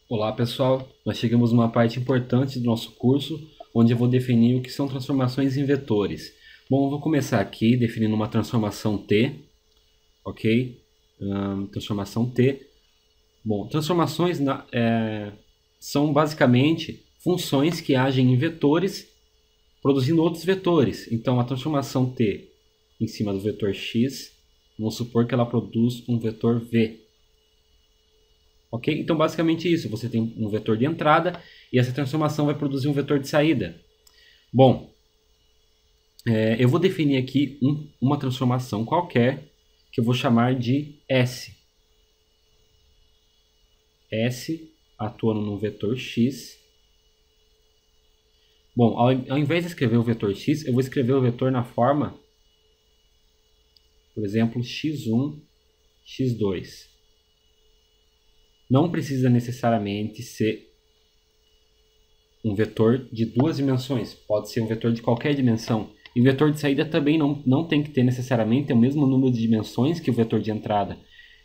Olá pessoal, nós chegamos numa parte importante do nosso curso, onde eu vou definir o que são transformações em vetores. Bom, eu vou começar aqui definindo uma transformação T, ok? Transformação T. Bom, transformações são basicamente funções que agem em vetores, produzindo outros vetores. Então, a transformação T em cima do vetor x, vamos supor que ela produz um vetor v. Ok? Então, basicamente isso. Você tem um vetor de entrada e essa transformação vai produzir um vetor de saída. Bom, eu vou definir aqui uma transformação qualquer que eu vou chamar de S. S atuando no vetor x. Bom, ao invés de escrever o vetor x, eu vou escrever o vetor na forma, por exemplo, x1, x2. Não precisa necessariamente ser um vetor de duas dimensões, pode ser um vetor de qualquer dimensão. E o vetor de saída também não tem que ter necessariamente o mesmo número de dimensões que o vetor de entrada.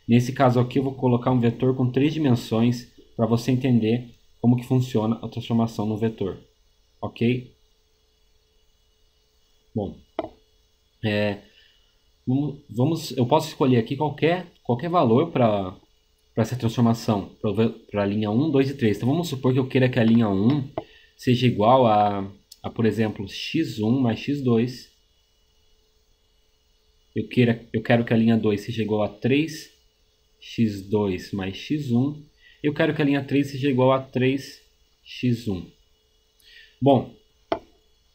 Nesse caso aqui eu vou colocar um vetor com 3 dimensões para você entender como que funciona a transformação no vetor. Ok? Bom, eu posso escolher aqui qualquer valor para essa transformação, para a linha 1, 2 e 3. Então vamos supor que eu queira que a linha 1 seja igual por exemplo, x1 mais x2. Eu quero que a linha 2 seja igual a 3x2 mais x1. Eu quero que a linha 3 seja igual a 3x1. Bom,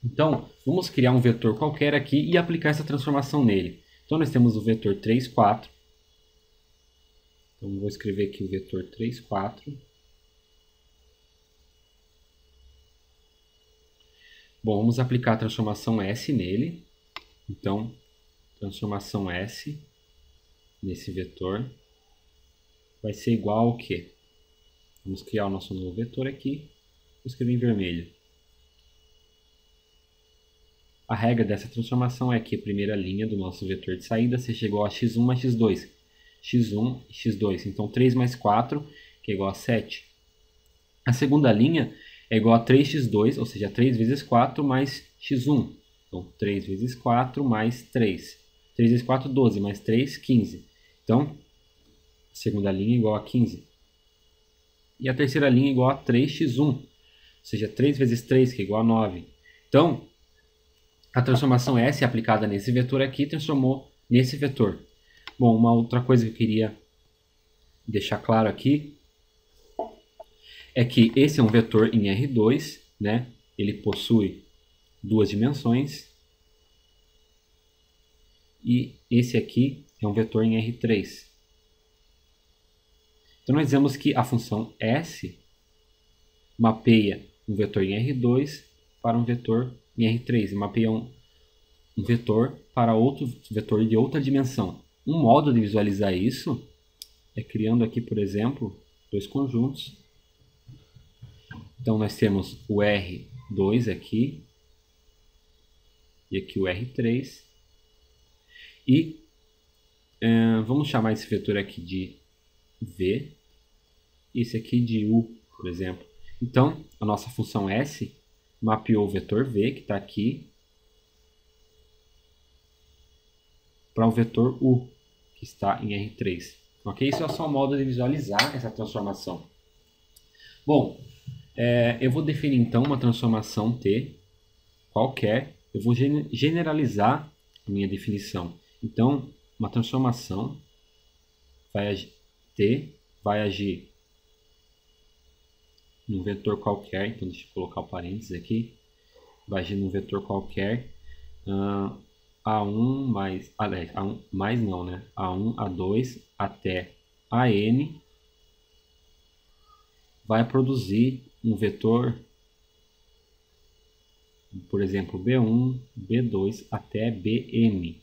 então vamos criar um vetor qualquer aqui e aplicar essa transformação nele. Então nós temos o vetor 3, 4. Então vou escrever aqui o vetor 3, 4. Bom, vamos aplicar a transformação S nele. Então, transformação S nesse vetor vai ser igual ao quê? Vamos criar o nosso novo vetor aqui. Vou escrever em vermelho. A regra dessa transformação é que a primeira linha do nosso vetor de saída seja igual a x1 mais x2. x1 e x2. Então, 3 mais 4, que é igual a 7. A segunda linha é igual a 3x2, ou seja, 3 vezes 4 mais x1. Então, 3 vezes 4 mais 3. 3 vezes 4, 12, mais 3, 15. Então, a segunda linha é igual a 15. E a terceira linha é igual a 3x1, ou seja, 3 vezes 3, que é igual a 9. Então, a transformação S aplicada nesse vetor aqui transformou nesse vetor. Bom, uma outra coisa que eu queria deixar claro aqui é que esse é um vetor em R2, né? Ele possui duas dimensões. E esse aqui é um vetor em R3. Então nós dizemos que a função S mapeia um vetor em R2 para um vetor em R3. E mapeia um vetor para outro vetor de outra dimensão. Um modo de visualizar isso é criando aqui, por exemplo, dois conjuntos. Então nós temos o R2 aqui e aqui o R3. E vamos chamar esse vetor aqui de V e esse aqui de U, por exemplo. Então a nossa função S mapeou o vetor V, que está aqui, para o vetor U, que está em R3. Ok? Isso é só um modo de visualizar essa transformação. Bom, eu vou definir então uma transformação T qualquer. Eu vou generalizar a minha definição. Então, uma transformação T vai agir num vetor qualquer. Então, deixa eu colocar o parênteses aqui. Vai agir num vetor qualquer. A1 mais... Aliás, A1 mais não, né? A1, A2 até AN vai produzir um vetor, por exemplo, B1, B2 até Bm.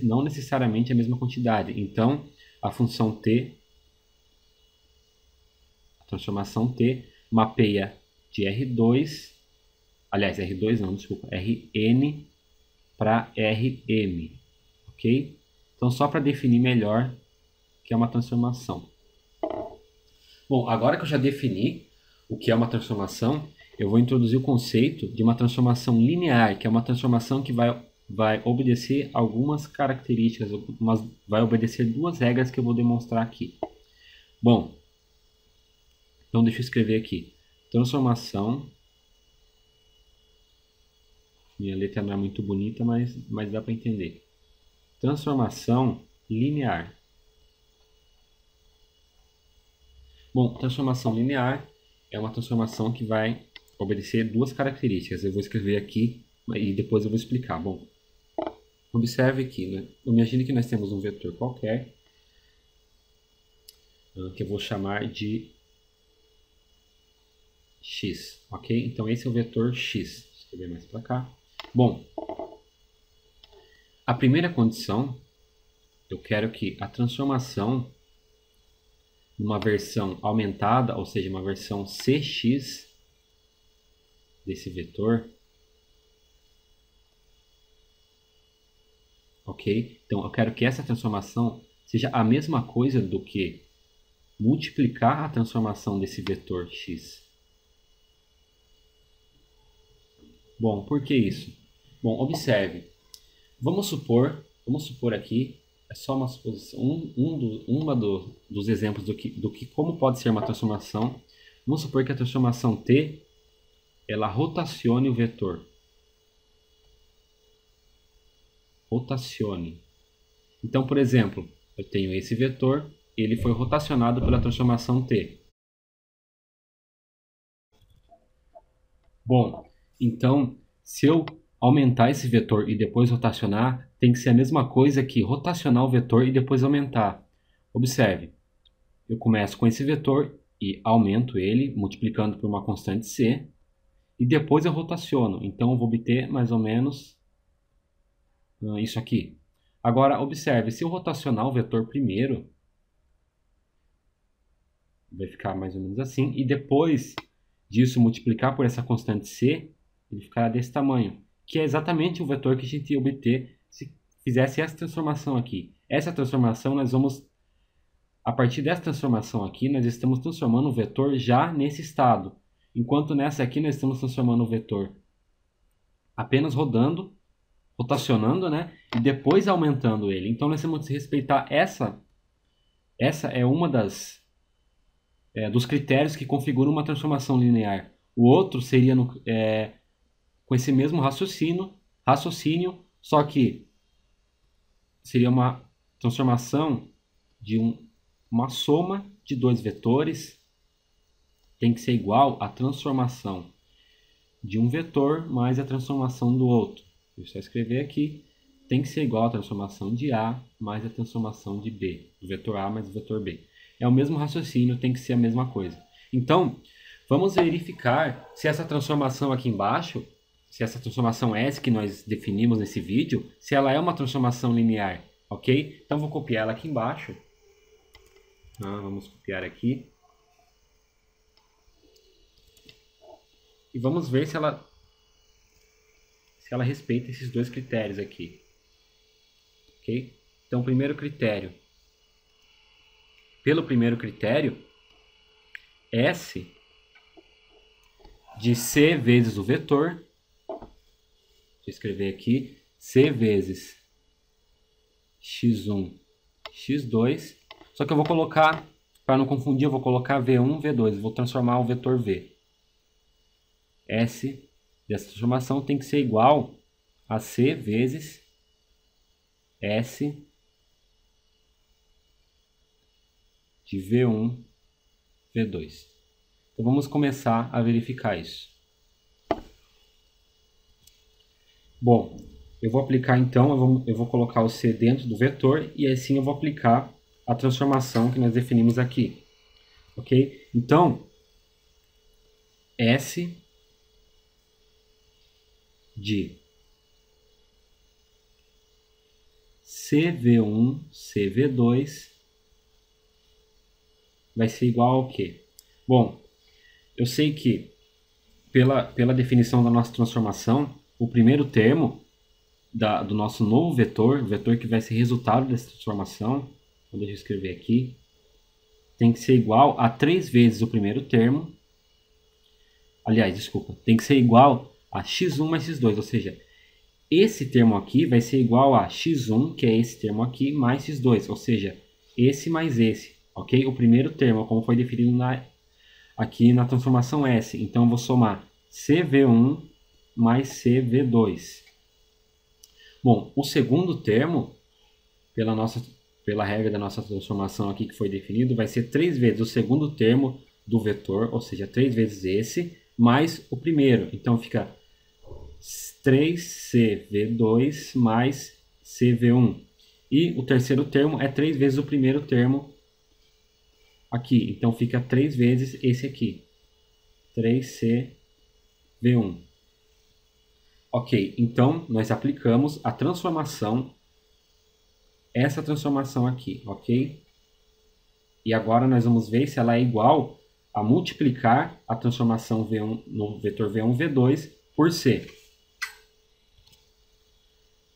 Não necessariamente a mesma quantidade. Então, a função T, a transformação T, mapeia de R2, aliás, R2 não, desculpa, Rn para Rm, ok? Então, só para definir melhor que é uma transformação. Bom, agora que eu já defini o que é uma transformação, eu vou introduzir o conceito de uma transformação linear, que é uma transformação que vai obedecer algumas características, vai obedecer duas regras que eu vou demonstrar aqui. Bom, então deixa eu escrever aqui. Transformação. Minha letra não é muito bonita, mas dá para entender. Transformação linear. Bom, transformação linear é uma transformação que vai obedecer duas características. Eu vou escrever aqui e depois eu vou explicar. Bom, observe aqui, né? Imagine que nós temos um vetor qualquer, que eu vou chamar de x, ok? Então esse é o vetor x. Vou escrever mais para cá. Bom, a primeira condição, eu quero que a transformação numa versão aumentada, ou seja, uma versão cx desse vetor, ok? Então eu quero que essa transformação seja a mesma coisa do que multiplicar a transformação desse vetor x. Bom, por que isso? Bom, observe. Vamos supor aqui, é só uma suposição, dos exemplos do que como pode ser uma transformação. Vamos supor que a transformação t, ela rotacione o vetor. Rotacione. Então, por exemplo, eu tenho esse vetor, ele foi rotacionado pela transformação t. Bom, então, se eu aumentar esse vetor e depois rotacionar, tem que ser a mesma coisa que rotacionar o vetor e depois aumentar. Observe, eu começo com esse vetor e aumento ele, multiplicando por uma constante c, e depois eu rotaciono. Então, eu vou obter mais ou menos isso aqui. Agora, observe, se eu rotacionar o vetor primeiro, vai ficar mais ou menos assim, e depois disso multiplicar por essa constante c, ele ficará desse tamanho, que é exatamente o vetor que a gente ia obter se fizesse essa transformação aqui. Essa transformação nós vamos, a partir dessa transformação aqui, nós estamos transformando o vetor já nesse estado, enquanto nessa aqui nós estamos transformando o vetor apenas rodando, rotacionando, né? E depois aumentando ele. Então nós temos que respeitar essa é uma dos critérios que configuram uma transformação linear. O outro seria com esse mesmo raciocínio, só que seria uma transformação de uma soma de dois vetores, tem que ser igual à transformação de um vetor mais a transformação do outro. Deixa eu só escrever aqui, tem que ser igual à transformação de A mais a transformação de B, do vetor A mais o vetor B. É o mesmo raciocínio, tem que ser a mesma coisa. Então, vamos verificar se essa transformação aqui embaixo, se essa transformação S que nós definimos nesse vídeo, se ela é uma transformação linear, ok? Então, vou copiar ela aqui embaixo. Vamos copiar aqui. E vamos ver se ela respeita esses dois critérios aqui. Ok? Então, primeiro critério. Pelo primeiro critério, S de C vezes o vetor, deixa eu escrever aqui, C vezes x1, x2, só que eu vou colocar, para não confundir, eu vou colocar V1, V2, eu vou transformar o vetor V. S dessa transformação tem que ser igual a C vezes S de V1, V2. Então vamos começar a verificar isso. Bom, eu vou aplicar então, eu vou colocar o C dentro do vetor e assim eu vou aplicar a transformação que nós definimos aqui. Ok? Então, S de CV1, CV2 vai ser igual ao quê? Bom, eu sei que pela definição da nossa transformação, o primeiro termo do nosso novo vetor, o vetor que vai ser resultado dessa transformação, deixa eu escrever aqui, tem que ser igual a 3 vezes o primeiro termo. Aliás, desculpa, tem que ser igual a x1 mais x2, ou seja, esse termo aqui vai ser igual a x1, que é esse termo aqui, mais x2, ou seja, esse mais esse, ok? O primeiro termo, como foi definido aqui na transformação S. Então, eu vou somar CV1 mais CV2. Bom, o segundo termo, pela regra da nossa transformação aqui que foi definido, vai ser 3 vezes o segundo termo do vetor, ou seja, 3 vezes esse, mais o primeiro. Então, fica 3CV2 mais CV1. E o terceiro termo é 3 vezes o primeiro termo aqui. Então, fica 3 vezes esse aqui. 3CV1. Ok, então nós aplicamos a transformação, essa transformação aqui, ok? E agora nós vamos ver se ela é igual a multiplicar a transformação V1 no vetor V1, V2 por C.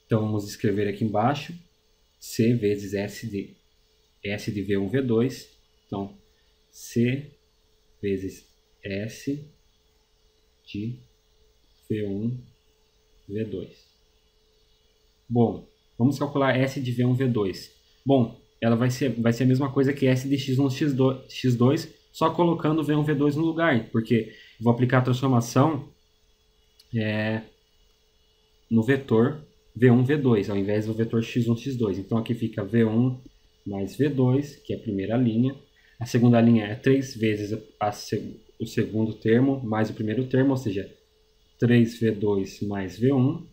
Então vamos escrever aqui embaixo C vezes S de V1, V2. Então C vezes S de V1, V2. Bom, vamos calcular S de V1, V2. Bom, ela vai ser a mesma coisa que S de X1, X2, só colocando V1, V2 no lugar, porque eu vou aplicar a transformação no vetor V1, V2, ao invés do vetor X1, X2. Então aqui fica V1 mais V2, que é a primeira linha. A segunda linha é 3 vezes o segundo termo mais o primeiro termo, ou seja, 3V2 mais V1,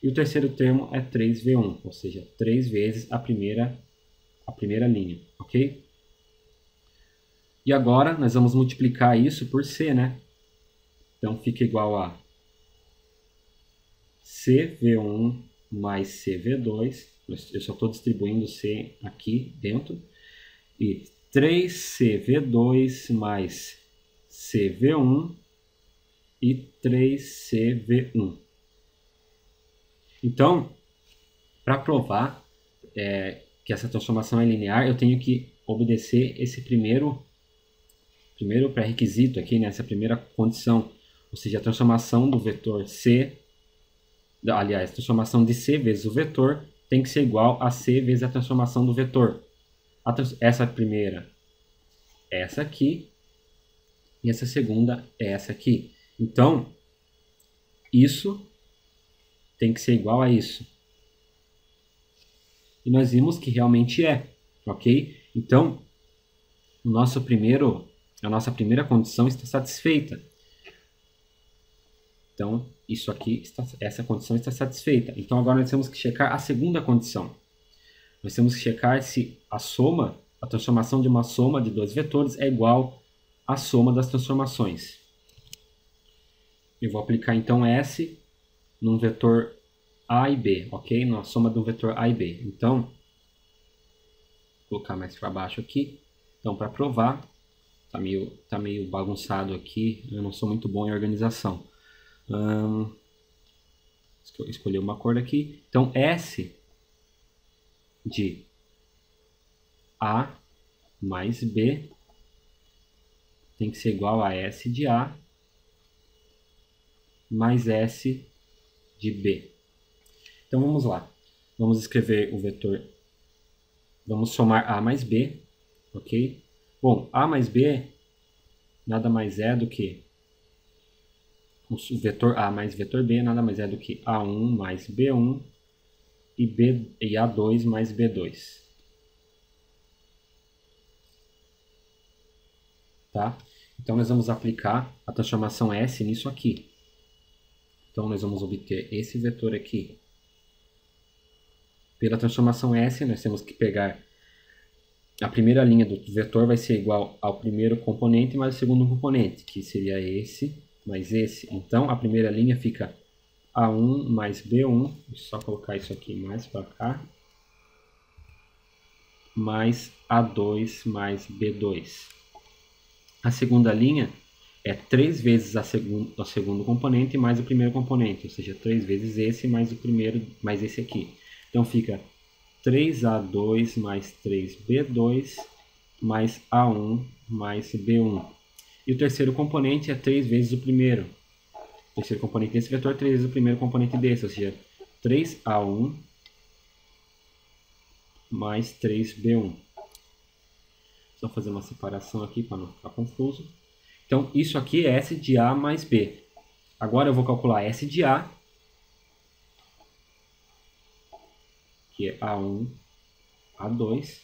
e o terceiro termo é 3V1, ou seja, 3 vezes a primeira linha, ok? E agora nós vamos multiplicar isso por C, né? Então fica igual a CV1 mais CV2, eu só estou distribuindo C aqui dentro, e 3CV2 mais CV1 e 3CV1. Então, para provar que essa transformação é linear, eu tenho que obedecer esse primeiro pré-requisito aqui, nessa primeira condição, ou seja, a transformação do vetor C, aliás, a transformação de C vezes o vetor tem que ser igual a C vezes a transformação do vetor. Essa primeira é essa aqui, e essa segunda é essa aqui. Então, isso tem que ser igual a isso. E nós vimos que realmente é, ok? Então, a nossa primeira condição está satisfeita. Então, essa condição está satisfeita. Então, agora nós temos que checar a segunda condição. Nós temos que checar se a transformação de uma soma de dois vetores é igual à soma das transformações. Eu vou aplicar então S num vetor A e B, ok? Na soma de um vetor A e B. Então, vou colocar mais para baixo aqui. Então, para provar, tá meio bagunçado aqui, eu não sou muito bom em organização. Escolher uma cor aqui. Então, S de A mais B tem que ser igual a S de A mais S de B. Então vamos lá. Vamos escrever o vetor. Vamos somar A mais B, ok? Bom, A mais B nada mais é do que o vetor A mais vetor B nada mais é do que A1 mais B1 e A2 mais B2. Tá? Então nós vamos aplicar a transformação S nisso aqui. Então nós vamos obter esse vetor aqui. Pela transformação S, nós temos que pegar a primeira linha do vetor vai ser igual ao primeiro componente mais o segundo componente, que seria esse mais esse. Então a primeira linha fica A1 mais B1, vou só colocar isso aqui mais para cá, mais A2 mais B2. A segunda linha é 3 vezes o segundo componente mais o primeiro componente, ou seja, 3 vezes esse mais o primeiro, mais esse aqui. Então fica 3A2 mais 3B2 mais A1 mais B1. E o terceiro componente é 3 vezes o primeiro. O terceiro componente desse vetor, 3 vezes o primeiro componente desse, ou seja, 3A1 mais 3B1. Só fazer uma separação aqui para não ficar confuso. Então, isso aqui é S de A mais B. Agora eu vou calcular S de A, que é A1, A2.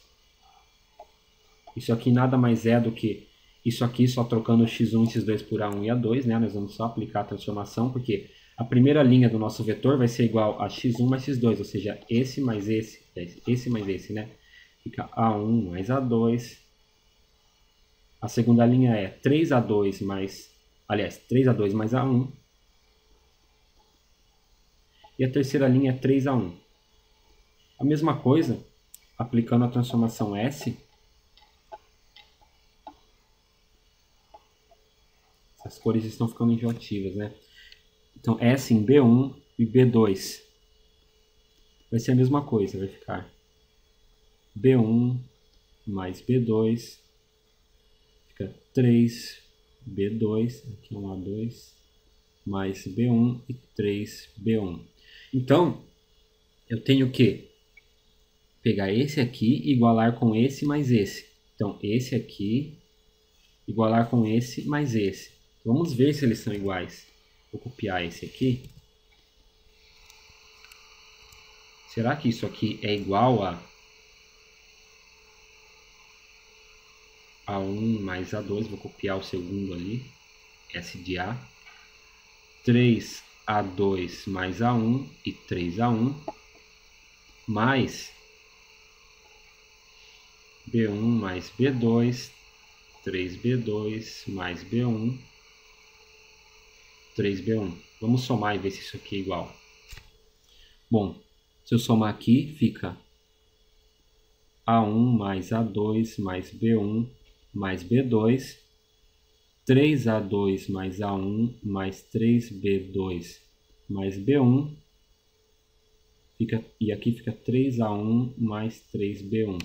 Isso aqui nada mais é do que isso aqui, só trocando x1 e x2 por A1 e A2, né? Nós vamos só aplicar a transformação, porque a primeira linha do nosso vetor vai ser igual a x1 mais x2, ou seja, esse mais esse, né? Fica A1 mais A2. A segunda linha é 3A2 mais, aliás, 3A2 mais A1. E a terceira linha é 3A1. A mesma coisa, aplicando a transformação S. As cores estão ficando enjoativas, né? Então, S em B1 e B2. Vai ser a mesma coisa, vai ficar B1 mais B2. Fica 3B2, aqui é um A2, mais B1 e 3B1. Então, eu tenho que pegar esse aqui e igualar com esse mais esse. Então, esse aqui igualar com esse mais esse. Vamos ver se eles são iguais. Vou copiar esse aqui. Será que isso aqui é igual a A1 mais A2? Vou copiar o segundo ali. S de A. 3A2 mais A1 e 3A1 mais B1 mais B2, 3B2 mais B1, 3B1. Vamos somar e ver se isso aqui é igual. Bom, se eu somar aqui, fica A1 mais A2 mais B1 mais B2, 3A2 mais A1 mais 3B2 mais B1, e aqui fica 3A1 mais 3B1.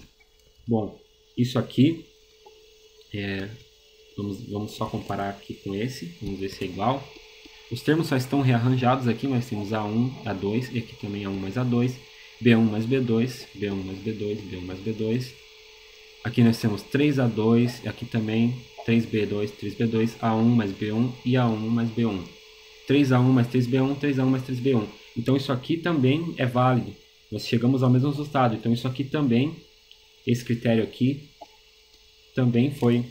Bom, isso aqui, vamos só comparar aqui com esse, vamos ver se é igual. Os termos só estão rearranjados aqui, nós temos A1, A2, e aqui também A1 mais A2, B1 mais B2, B1 mais B2, B1 mais B2. Aqui nós temos 3A2, e aqui também 3B2, 3B2, A1 mais B1 e A1 mais B1. 3A1 mais 3B1, 3A1 mais 3B1. Então isso aqui também é válido. Nós chegamos ao mesmo resultado. Então isso aqui também, esse critério aqui, também foi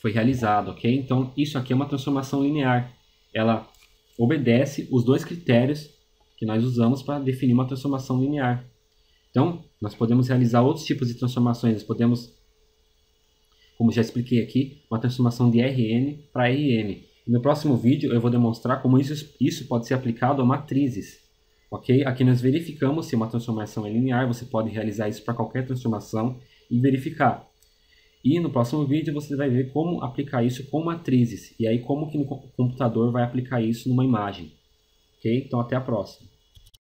realizado, ok? Então isso aqui é uma transformação linear. Ela obedece os dois critérios que nós usamos para definir uma transformação linear. Então, nós podemos realizar outros tipos de transformações. Nós podemos, como já expliquei aqui, uma transformação de Rn para Rn. No próximo vídeo eu vou demonstrar como isso pode ser aplicado a matrizes. Ok? Aqui nós verificamos se uma transformação é linear. Você pode realizar isso para qualquer transformação e verificar. E no próximo vídeo você vai ver como aplicar isso com matrizes. E aí como que no computador vai aplicar isso numa imagem. Ok? Então até a próxima.